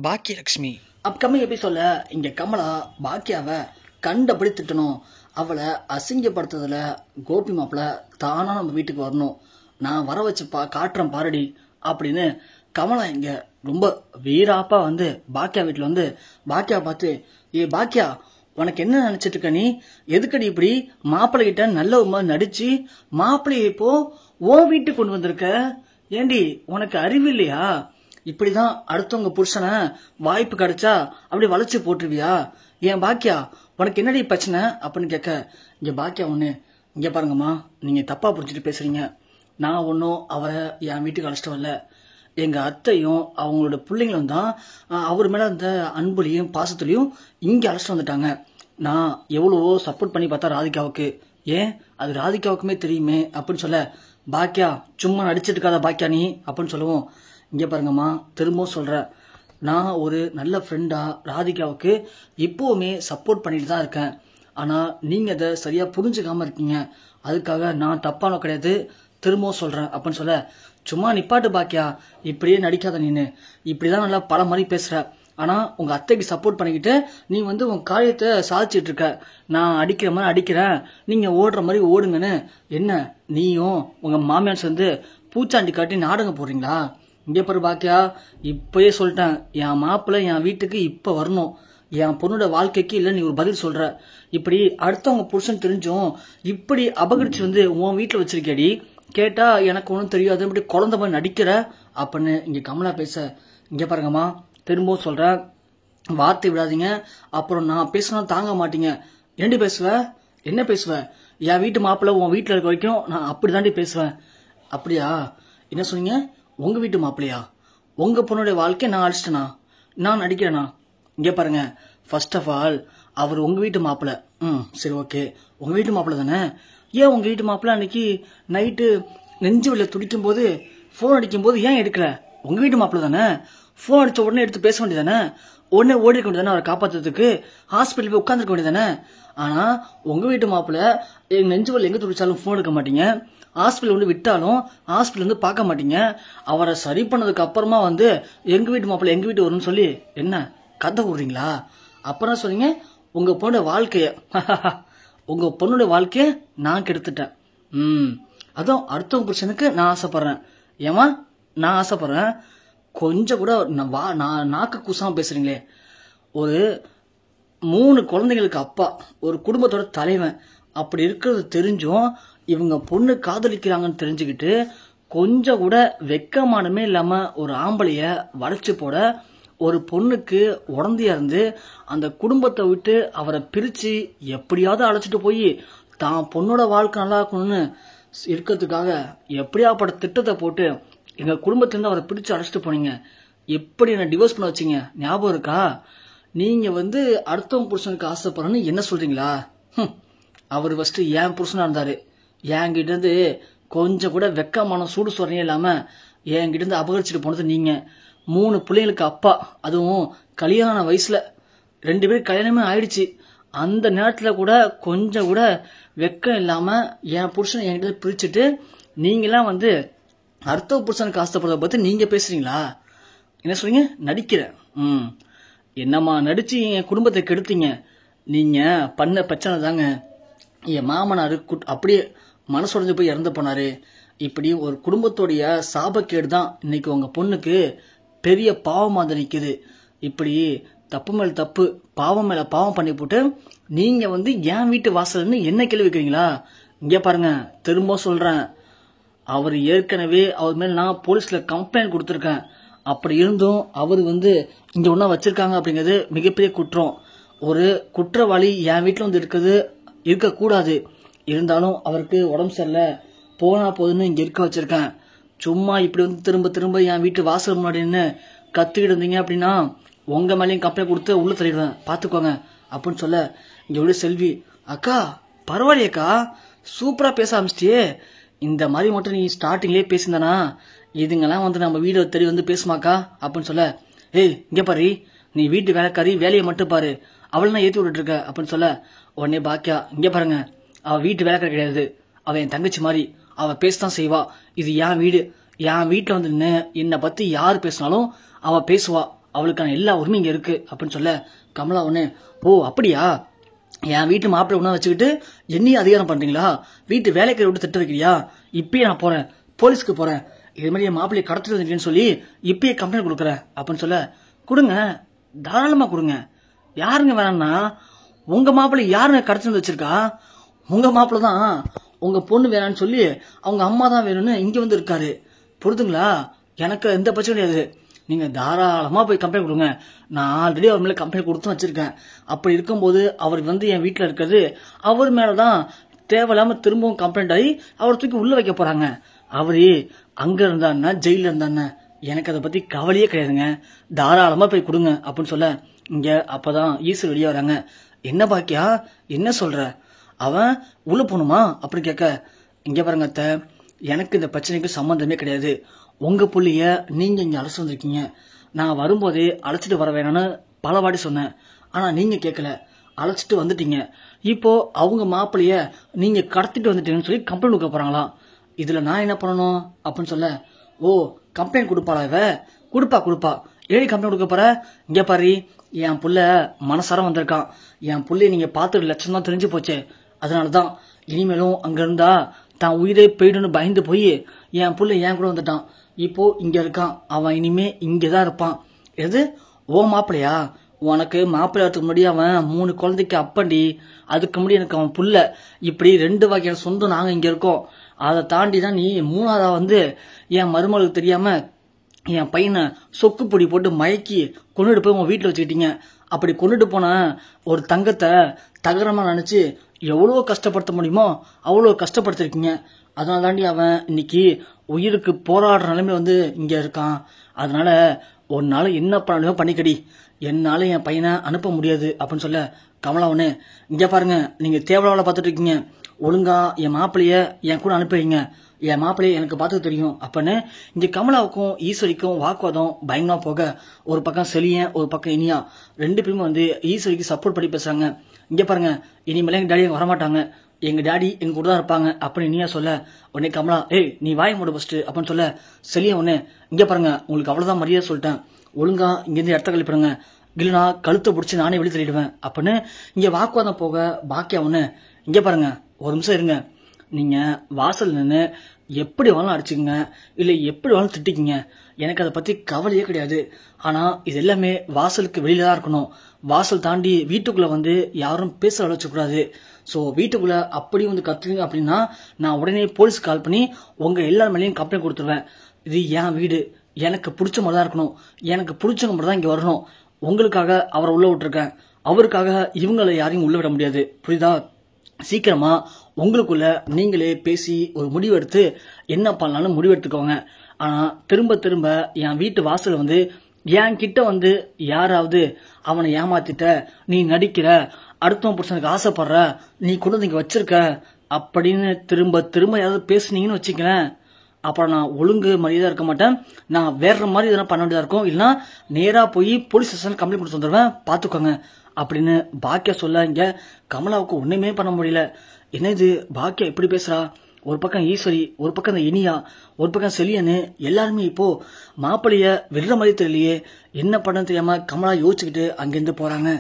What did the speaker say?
Baakiyalakshmi. Upcoming எபிசோட்ல இங்க கமலா பாக்கியாவை கண்டபடி திட்டணும், அவளை அசிங்கப்படுத்துறதுல கோபி மாப்பிள்ள தானா நம்ம வீட்டுக்கு வரணும், நான் வர வச்சு காட்டுறேன் பாரடி அப்படின்னு கமலா இங்க ரொம்ப வீராப்பா வந்து பாக்கியா வீட்டுல வந்து பாக்கியா பார்த்து, ஏ பாக்கியா உனக்கு என்ன நினைச்சிட்டு இருக்க, நீ எதுக்கடி இப்படி மாப்பிள்ளை கிட்ட நல்ல ஒரு மாதிரி நடிச்சு மாப்பிள்ளைய இப்போ ஓ வீட்டுக்கு கொண்டு வந்திருக்க, ஏண்டி உனக்கு அறிவு இல்லையா, இப்படிதான் அடுத்தவங்க புருஷனை வாய்ப்பு கிடைச்சா அப்படி வளைச்சு போட்டுருவியா, ஏன் பாக்கியா உனக்கு என்னடி பிரச்சனை அப்படின்னு கேட்க, இங்க பாக்கியா ஒண்ணு, இங்க பாருங்கம்மா நீங்க தப்பா புரிஞ்சுட்டு பேசுறீங்க, நான் ஒன்னும் அவரை என் வீட்டுக்கு அழைச்சிட்டு வரல, எங்க அத்தையும் அவங்களோட பிள்ளைங்களும் தான் அவர் மேல அந்த அன்புலையும் பாசத்துலையும் இங்க அழைச்சிட்டு வந்துட்டாங்க, நான் எவ்வளவோ சப்போர்ட் பண்ணி பார்த்தா ராதிகாவுக்கு, ஏன் அது ராதிகாவுக்குமே தெரியுமே அப்படின்னு சொல்ல, பாக்கியா சும்மா நடிச்சிட்டு இருக்காத பாக்கியா நீ அப்படின்னு சொல்லுவோம், இங்க பாருங்கம்மா திரும்பவும் சொல்றேன், நான் ஒரு நல்ல ஃப்ரெண்டா ராதிகாவுக்கு இப்பவுமே சப்போர்ட் பண்ணிட்டு தான் இருக்கேன், ஆனா நீங்க அதை சரியா புரிஞ்சுக்காம இருக்கீங்க, அதுக்காக நான் தப்பான கிடையாது, திரும்பவும் சொல்றேன் அப்படின்னு சொல்ல, சும்மா நிப்பாட்டு பாக்கியா இப்படியே நடிக்காத, நீனு இப்படிதான் நல்லா பல மாதிரி பேசுற, ஆனா உங்க அத்தைக்கு சப்போர்ட் பண்ணிக்கிட்டு நீ வந்து உங்க காரியத்தை சாதிச்சிட்டு இருக்க, நான் அடிக்கிற மாதிரி அடிக்கிறேன், நீங்க ஓடுற மாதிரி ஓடுங்கன்னு என்ன நீயும் உங்க மாமியார் வந்து பூச்சாண்டி காட்டி நாடகம் போடுறீங்களா, இங்க பாரு பாக்கியா இப்பயே சொல்லிட்டேன், என் மாப்பிள்ளை என் வீட்டுக்கு இப்ப வரணும், என் பொண்ணோட வாழ்க்கைக்கு இல்ல நீ ஒரு பதில் சொல்ற, இப்படி அடுத்தவங்க புருஷன் தெரிஞ்சும் இப்படி அபகரிச்சு வந்து உன் வீட்டுல வச்சிருக்கேடி, கேட்டா எனக்கு ஒன்றும் தெரியாது இப்படி குழந்தை மாதிரி நடிக்கிற அப்படின்னு இங்க கமலா பேச, இங்க பாருங்கம்மா திரும்பவும் சொல்ற, வார்த்தை விடாதீங்க, அப்புறம் நான் பேசினா தாங்க மாட்டீங்க, ஏண்டி பேசுவ, என்ன பேசுவ, என் வீட்டு மாப்பிள்ளை உன் வீட்டுல இருக்க வரைக்கும் நான் அப்படிதாண்டி பேசுவேன், அப்படியா என்ன சொன்னீங்க, உங்க வீட்டு மாப்பிள்ளையா, உங்க பொண்ணுடைய வாழ்க்கையை நான் அடிச்சிட்டேனா, நான் நடிக்கிறேனா, இங்க பாருங்க ஃபர்ஸ்ட் ஆஃப் ஆல் அவர் உங்க வீட்டு மாப்பிள்ளை, சரி ஓகே உங்க வீட்டு மாப்பிள்ளை தானே, ஏன் உங்க வீட்டு மாப்பிள்ளை அன்னைக்கு நைட்டு நெஞ்சு வெளில துடிக்கும் போது போன் அடிக்கும் போது ஏன் எடுக்கல, உங்க வீட்டு மாப்பிள்ளை தானே, போன் அடிச்ச உடனே எடுத்து பேச வேண்டியதானே, உடனே ஓடி இருக்க வேண்டியதானே, அவரை காப்பாத்துறதுக்கு ஹாஸ்பிட்டல் போய் உட்காந்துருக்க வேண்டியதானே, ஆனா உங்க வீட்டு மாப்பிள்ளை நெஞ்சு வெளில எங்க துடிச்சாலும் போன் எடுக்க மாட்டீங்க, ஹாஸ்பிட்டல் வந்து விட்டாலும் ஹாஸ்பிட்டல் வந்து பார்க்க மாட்டீங்க, அவரை சரி பண்ணதுக்கு அப்புறமா வந்து எங்க வீட்டு மாப்பிள்ளை எங்க வீட்டு வரும்னு சொல்லி என்ன கதை விடுறீங்களா, அப்புறம் சொன்னீங்க உங்க பொண்ணோட வாழ்க்கைய உங்க பொண்ணுடைய வாழ்க்கைய நான் கெடுத்துட்டேன், அதுவும் அடுத்தவங்க புருஷனுக்கு நான் ஆசைப்படுறேன், ஏமா நான் ஆசைப்படுறேன், கொஞ்சம் கூட நான் நாக்கு கூசாம பேசுறீங்களே, ஒரு 3 குழந்தைகளுக்கு அப்பா, ஒரு குடும்பத்தோட தலைவன், அப்படி இருக்கிறது தெரிஞ்சும் இவங்க பொண்ணு காதலிக்கிறாங்கன்னு தெரிஞ்சுக்கிட்டு கொஞ்சம் கூட வெக்கமானமே இல்லாம ஒரு ஆம்பளைய வளைச்சு போட, ஒரு பொண்ணுக்கு உடந்தையா இருந்து அந்த குடும்பத்தை விட்டு அவரை பிரிச்சு எப்படியாவது அழைச்சிட்டு போய் தான் பொண்ணோட வாழ்க்கை நல்லா இருக்கணும்னு இருக்கிறதுக்காக எப்படியாப்பட்ட திட்டத்தை போட்டு எங்க குடும்பத்திலிருந்து அவரை பிரிச்சு அழைச்சிட்டு போனீங்க, எப்படி என்ன டிவோர்ஸ் பண்ண வச்சீங்க ஞாபகம் இருக்கா, நீங்க வந்து அடுத்தவங்க புருஷனுக்கு ஆசைப்படுறேன்னு என்ன சொல்றீங்களா, அவர் ஃபர்ஸ்ட் என் புருஷனா இருந்தாரு, என்கிட்ட இருந்து கொஞ்சம் கூட வெக்கமான சூடு சொரணையே இல்லாம என்கிட்ட இருந்து அபகரிச்சுட்டு போனது நீங்க, 3 பிள்ளைங்களுக்கு அப்பா, அதுவும் கல்யாண வயசுல 2 பேரும் கல்யாணமே ஆயிடுச்சு, அந்த நேரத்துல கூட கொஞ்சம் கூட வெக்கம் இல்லாம என் புருஷன் என்கிட்ட பிரிச்சுட்டு நீங்களாம் வந்து அடுத்த புருஷனுக்கு ஆசைப்படுறத பத்தி நீங்க பேசுறீங்களா, என்ன சொல்றீங்க நடிக்கிறேன், என்னம்மா நடிச்சு என் குடும்பத்தை கெடுத்தீங்க, நீங்க பண்ண பிரச்சனை தாங்க, என் மாமனாரு அப்படியே மனசுடைஞ்சு போய் இறந்து போனாரு, இப்படி ஒரு குடும்பத்தோடைய சாபக்கேடு தான் இன்னைக்கு உங்க பொண்ணுக்கு பெரிய பாவமா நிக்குது, இப்படி தப்பு மேல தப்பு பாவம் மேல பாவம் பண்ணி போட்டு நீங்க வந்து என் வீட்டு வாசல்னு என்ன கேள்வி வைக்கிறீங்களா, இங்க பாருங்க திரும்ப சொல்றேன், அவர் ஏற்கனவே அவர் மேல நான் போலீஸ்ல கம்ப்ளைண்ட் கொடுத்திருக்கேன், அப்படி இருந்தும் அவர் வந்து இங்க ஒன்னா வச்சிருக்காங்க அப்படிங்கிறது மிகப்பெரிய குற்றம், ஒரு குற்றவாளி என் வீட்டுல வந்து இருக்கக்கூடாது, இருந்தாலும் அவருக்கு உடம்பு சரியில்லை போனா போதுன்னு இங்க இருக்க வச்சிருக்கேன், சும்மா இப்படி வந்து திரும்ப திரும்ப என் வீட்டு வாசல் முன்னாடின்னு கத்திக்கிட்டு இருந்தீங்க அப்படின்னா உங்க மேலேயும் கம்ப்ளைண்ட் கொடுத்து உள்ள தள்ளிடுவேன் பாத்துக்கோங்க அப்படின்னு சொல்ல, இங்க உள்ள செல்வி, அக்கா பரவாயில்லையக்கா சூப்பரா பேச ஆரம்பிச்சிட்டியே, இந்த மாதிரி மட்டும் நீ ஸ்டார்டிங்லயே பேசியிருந்தானா இதுங்கெல்லாம் வந்து நம்ம வீடு தேடி வந்து பேசுமாக்கா அப்படின்னு சொல்ல, ஏய் இங்க பாரு நீ வீட்டு வேலைக்காரி வேலையை மட்டும் பாரு, அவள் நான் ஏத்தி விட்டுட்டு இருக்க அப்படின்னு சொல்ல, உடனே பாக்கியா இங்க பாருங்க அவ வீட்டு வேலைக்காரி கிடையாது, அவ என் தங்கச்சி மாதிரி, அவ பேசத்தான் செய்வா, இது என் வீடு, என் வீட்டுல வந்து என்னை பத்தி யாரு பேசினாலும் அவ பேசுவா, அவளுக்கான எல்லா உரிமையும் இங்க இருக்கு அப்படின்னு சொல்ல கமலா ஒண்ணு, ஓ அப்படியா, என் வீட்டு மாப்பிள்ளை ஒன்றா வச்சுக்கிட்டு என்னையும் அதிகாரம் பண்றீங்களா, வீட்டு வேலைக்கு விட்டு திட்ட வைக்கிறியா, இப்பயே நான் போறேன், போலீஸ்க்கு போறேன், இது மாதிரி என் மாப்பிள்ளையை கடத்திட்டு வந்துருக்கேன்னு சொல்லி இப்பயே கம்ப்ளைண்ட் கொடுக்குறேன் அப்படின்னு சொல்ல, கொடுங்க, தாராளமா கொடுங்க, யாருங்க வேணாம்னா, உங்க மாப்பிள்ளை யாருங்க கடத்திட்டு வந்து வச்சிருக்கா, உங்க மாப்பிள்ளை தான் உங்க பொண்ணு வேணான்னு சொல்லி அவங்க அம்மா தான் வேணும்னு இங்க வந்து இருக்காரு, புரிதுங்களா, எனக்கு எந்த பிரச்சனையும் கிடையாது, நீங்க தாராளமா போய் கம்ப்ளைண்ட் கொடுங்க, நான் ஆல்ரெடி அவர் மேல கம்ப்ளைண்ட் கொடுத்து வச்சிருக்கேன், அப்படி இருக்கும்போது அவர் வந்து என் வீட்டுல இருக்கிறது அவர் மேலதான் தேவையில்லாம திரும்பவும் கம்ப்ளைண்ட் ஆகி அவர் தூக்கி உள்ள வைக்க போறாங்க, அவரு அங்க இருந்தான்னா ஜெயில இருந்தான்னா எனக்கு அதை பத்தி கவலையே கிடையாதுங்க, தாராளமா போய் கொடுங்க அப்படின்னு சொல்ல, இங்க அப்பதான் ஈஸ்வர் வெளியே வராங்க, என்ன பாக்கியா என்ன சொல்ற, அவன் உள்ள போகணுமா அப்படி கேட்க, இங்க பாருங்க அத்தை, எனக்கு இந்த பிரச்சனைக்கு சம்பந்தமே கிடையாது, உங்க புள்ளிய நீங்க இங்க அழைச்சு வந்திருக்கீங்க, நான் வரும்போதே அழைச்சிட்டு வர வேணும்னு பல வாட்டி சொன்னேன், ஆனா நீங்க கேட்கல, அழைச்சிட்டு வந்துட்டீங்க, இப்போ அவங்க மாப்பிள்ளைய நீங்க கடத்திட்டு வந்துட்டீங்கன்னு சொல்லி கம்ப்ளைண்ட் கொடுக்க போறாங்களாம், இதுல நான் என்ன பண்ணணும் அப்படின்னு சொல்ல, ஓ கம்ப்ளைண்ட் கொடுப்பாளா இவ, கொடுப்பா ஏழி கம்ப்ளைண்ட் கொடுக்க போற, இங்க பாரு என் புள்ள மனசார வந்திருக்கான், என் புள்ளைய நீங்க பார்த்து லட்சம் தான் தெரிஞ்சு போச்சே, அதனாலதான் இனிமேலும் அங்க இருந்தா தான் உயிரே போயிடுன்னு பயந்து போய் என் புள்ள என் கூட வந்துட்டான், இப்போ இங்க இருக்கான், அவன் இனிமே இங்கதான் இருப்பான், எது ஓ மாப்பிள்ளையா, உனக்கு மாப்பிள்ளைக்கு முன்னாடி அவன் 3 குழந்தைக்கு அப்பண்டி, அதுக்கு முன்னாடி எனக்கு அவன் புள்ள, இப்படி 2 வகையான சொந்தம் நாங்க இங்க இருக்கோம், அதை தாண்டி தான் நீ 3ஆவதா வந்து என் மருமகளுக்கு தெரியாம என் பையனை சொக்கு பொடி போட்டு மயக்கி கொண்டுட்டு போய் உன் வீட்டுல வச்சுக்கிட்டீங்க, அப்படி கொண்டுட்டு போன ஒரு தங்கத்தை தகரமா நினைச்சு எவ்வளவு கஷ்டப்படுத்த முடியுமோ அவ்வளவு கஷ்டப்படுத்திருக்கீங்க, அதனால தாண்டி அவன் இன்னைக்கு உயிருக்கு போராடுற நிலைமை வந்து இங்க இருக்கான், அதனால ஒரு நாள் என்ன பண்ணணுமோ பண்ணிக்கடி, என்னால என் பையனை அனுப்ப முடியாது அப்படின்னு சொல்ல, கமலாவனு இங்க பாருங்க, நீங்க தேவையாவளை பார்த்துட்டு இருக்கீங்க, ஒழுங்கா என் மாப்பிள்ளைய என் கூட அனுப்புறீங்க, என் மாப்பிள்ளைய எனக்கு பார்த்து தெரியும் அப்படின்னு இங்க கமலாவுக்கும் ஈஸ்வரிக்கும் வாக்குவாதம் பயங்கரமா போக, ஒரு பக்கம் செலியன் ஒரு பக்கம் இனியா 2 பேருமே வந்து ஈஸ்வரிக்கு சப்போர்ட் பண்ணி பேசுறாங்க, இங்க பாருங்க இனிமேல எங்க டாடி வரமாட்டாங்க, எங்க டாடி எங்க கூட தான் இருப்பாங்க அப்படின்னு இனியா சொல்ல, உடனே கமலா ஏய் நீ வாய மூட ஃபர்ஸ்ட் அப்படின்னு சொல்ல, செலியன் ஒண்ணு இங்க பாருங்க உங்களுக்கு அவ்வளவுதான் மரியாதை சொல்லிட்டேன், ஒழுங்கா இங்கிருந்து இடத்த கழிப்பிடுங்க, இல்லைனா கழுத்தை பிடிச்சி நானே வெளியே தள்ளிடுவேன் அப்படின்னு இங்க வாக்குவாதம் போக, பாக்கியா ஒண்ணு இங்க பாருங்க ஒரு நிமிஷம் இருங்க, நீங்க வாசல் நின்று எப்படி வேணாலும் அடிச்சுக்கங்க, இல்ல எப்படி வேணாலும் திட்டிக்கங்க, எனக்கு அதை பத்தி கவலையே கிடையாது, ஆனா இது எல்லாமே வாசலுக்கு வெளியில தான் இருக்கணும், வாசல் தாண்டி வீட்டுக்குள்ள வந்து யாரும் பேச அழைச்சக்கூடாது, சோ வீட்டுக்குள்ள அப்படி வந்து கத்துறீங்க அப்படின்னா நான் உடனே போலீஸ் கால் பண்ணி உங்க எல்லார் மேலேயும் கம்ப்ளைண்ட் கொடுத்துருவேன், இது என் வீடு, எனக்கு பிடிச்ச மாதிரி தான் இருக்கணும், எனக்கு பிடிச்சவங்க மட்டும் தான் இங்க வரணும், உங்களுக்காக அவரை உள்ள விட்டுருக்கேன், அவருக்காக இவங்களை யாரையும் உள்ள விட முடியாது, புரியுதா, சீக்கிரமா உங்களுக்குள்ள நீங்களே பேசி ஒரு முடிவெடுத்து என்ன பண்ணலாம்னு முடிவெடுத்துக்கோங்க, ஆனா திரும்ப திரும்ப என் வீட்டு வாசல் வந்து என் கிட்ட வந்து யாராவது அவனை ஏமாத்திட்ட, நீ நடிக்கிற, அடுத்தவன் புருஷனுக்கு ஆசைப்படுற, நீ கொண்டு வந்து இங்க வச்சிருக்க அப்படின்னு திரும்ப திரும்ப யாராவது பேசுனீங்கன்னு வச்சுக்கிறேன், அப்புறம் நான் ஒழுங்கு மரியாதை இருக்க மாட்டேன், நான் வேற மாதிரி எதனா பண்ண வேண்டியதா இருக்கும், இல்லைன்னா நேரா போய் போலீஸ் ஸ்டேஷன் கம்ப்ளைண்ட் கொடுத்து வந்துடுவேன் பாத்துக்கோங்க அப்படின்னு பாக்கியா சொல்ல, இங்க கமலாவுக்கு ஒண்ணுமே பண்ண முடியல, என்ன இது பாக்கியா இப்படி பேசுறா, ஒரு பக்கம் ஈஸ்வரி, ஒரு பக்கம் இந்த இனியா, ஒரு பக்கம் செலியனு, எல்லாருமே இப்போ மாப்பிள்ளைய விடுற மாதிரி தெரியலையே, என்ன பண்ண தெரியாம கமலா யோசிச்சுக்கிட்டு அங்கிருந்து போறாங்க.